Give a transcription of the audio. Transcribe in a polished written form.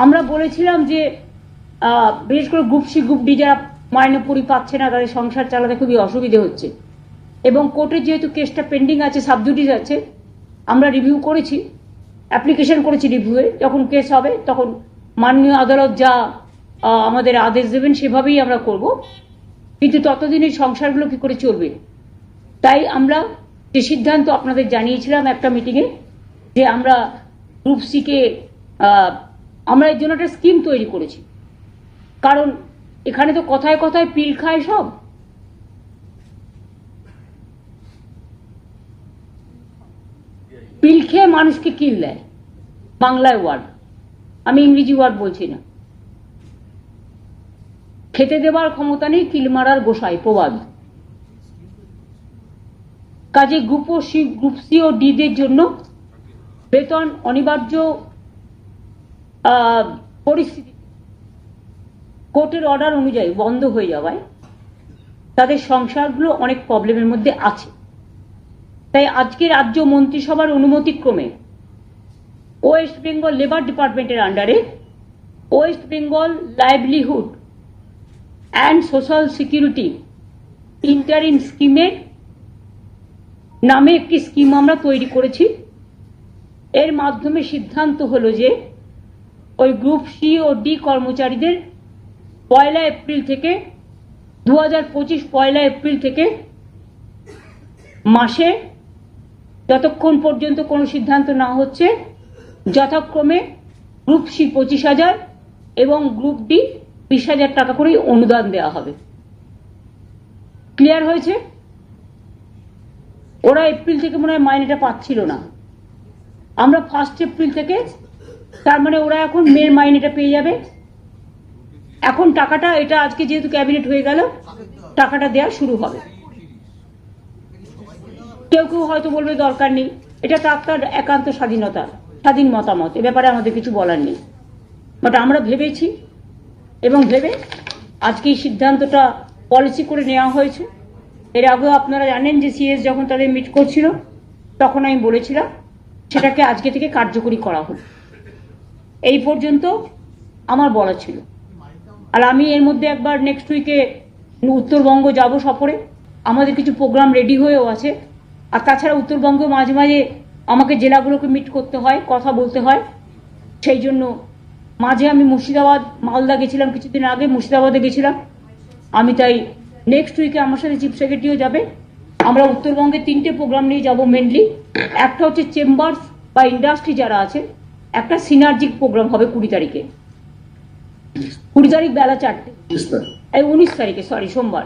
আমরা বলেছিলাম যে বিশেষ করে গ্রুপ সি গ্রুপ ডি যারা মাইনে পরি পাচ্ছে না তাদের সংসার চালাতে খুবই অসুবিধে হচ্ছে, এবং কোর্টের যেহেতু কেসটা পেন্ডিং আছে, সাবজুডিস আছে, আমরা রিভিউ করেছি, অ্যাপ্লিকেশন করেছি রিভিউয়ে। যখন কেস হবে তখন মাননীয় আদালত যা আমাদের আদেশ দেবেন সেভাবেই আমরা করব, কিন্তু ততদিন এই সংসারগুলো কি করে চলবে। তাই আমরা যে সিদ্ধান্ত আপনাদের জানিয়েছিলাম একটা মিটিংয়ে, যে আমরা গ্রুপ সিকে আমরা এর জন্য একটা স্কিম তৈরি করেছি। কারণ এখানে তো কথায় কথায় পিল খায় সব, পিল খেয়ে মানুষকে কিল দেয়, বাংলায় ওয়ার্ড, আমি ইংরেজি ওয়ার্ড বলছি না। খেতে দেবার ক্ষমতা নেই, কিল মারার গোসাই, প্রবাদ। কাজে গ্রুপ সি ও ডি দের জন্য বেতন অনিবার্য পরিস্থিতি কোর্টের অর্ডার অনুযায়ী বন্ধ হয়ে যাওয়ায় তাদের সংসারগুলো অনেক প্রবলেমের মধ্যে আছে। তাই আজকে রাজ্য মন্ত্রিসভার অনুমতিক্রমে ওয়েস্ট বেঙ্গল লেবার ডিপার্টমেন্টের আন্ডারে West Bengal livelihood and social security interim স্কিমের নামে একটি স্কিম আমরা তৈরি করেছি। এর মাধ্যমে সিদ্ধান্ত হলো যে ওই গ্রুপ সি ও ডি কর্মচারীদের 1 এপ্রিল থেকে 2025 1 এপ্রিল থেকে মাসে যতক্ষণ পর্যন্ত কোনো সিদ্ধান্ত না হচ্ছে যথাক্রমে গ্রুপ সি 25,000 এবং গ্রুপ ডি 20,000 টাকা করে অনুদান দেওয়া হবে। ক্লিয়ার হয়েছে? ওরা এপ্রিল থেকে মনে হয় মাইনেটা পাচ্ছিল না, আমরা 1 এপ্রিল থেকে, তার মানে ওরা এখন মের মাইনেটা পেয়ে যাবে। এখন টাকাটা, এটা আজকে যেহেতু ক্যাবিনেট হয়ে গেল, টাকাটা দেওয়া শুরু হবে। কেউ কেউ হয়তো বলবে দরকার নেই, এটা তার একান্ত স্বাধীনতা, স্বাধীন মতামত, এ ব্যাপারে আমাদের কিছু বলার নেই। বাট আমরা ভেবেছি এবং ভেবে আজকে এই সিদ্ধান্তটা পলিসি করে নেওয়া হয়েছে। এর আগেও আপনারা জানেন যে সিএস যখন তাদের মিট করছিল তখন আমি বলেছিলাম সেটাকে আজকে থেকে কার্যকরী করা হলো। এই পর্যন্ত আমার বলা ছিল। আর আমি এর মধ্যে একবার নেক্সট উইকে উত্তরবঙ্গ যাব সফরে, আমাদের কিছু প্রোগ্রাম রেডি হয়েও আছে। আর তাছাড়া উত্তরবঙ্গে মাঝে মাঝে আমাকে জেলাগুলোকে মিট করতে হয়, কথা বলতে হয়, সেই জন্য মাঝে আমি মুর্শিদাবাদ মালদা গেছিলাম, কিছুদিন আগে মুর্শিদাবাদে গেছিলাম আমি। তাই নেক্সট উইকে আমার সাথে চিফ সেক্রেটারিও যাবে। আমরা উত্তরবঙ্গে 3টে প্রোগ্রাম নিয়ে যাব মেনলি। একটা হচ্ছে চেম্বার্স বা ইন্ডাস্ট্রি যারা আছে, একটা সিনার্জিক প্রোগ্রাম হবে 20 তারিখে, 20 তারিখ বেলা 4টে, 19 তারিখে, সরি সোমবার।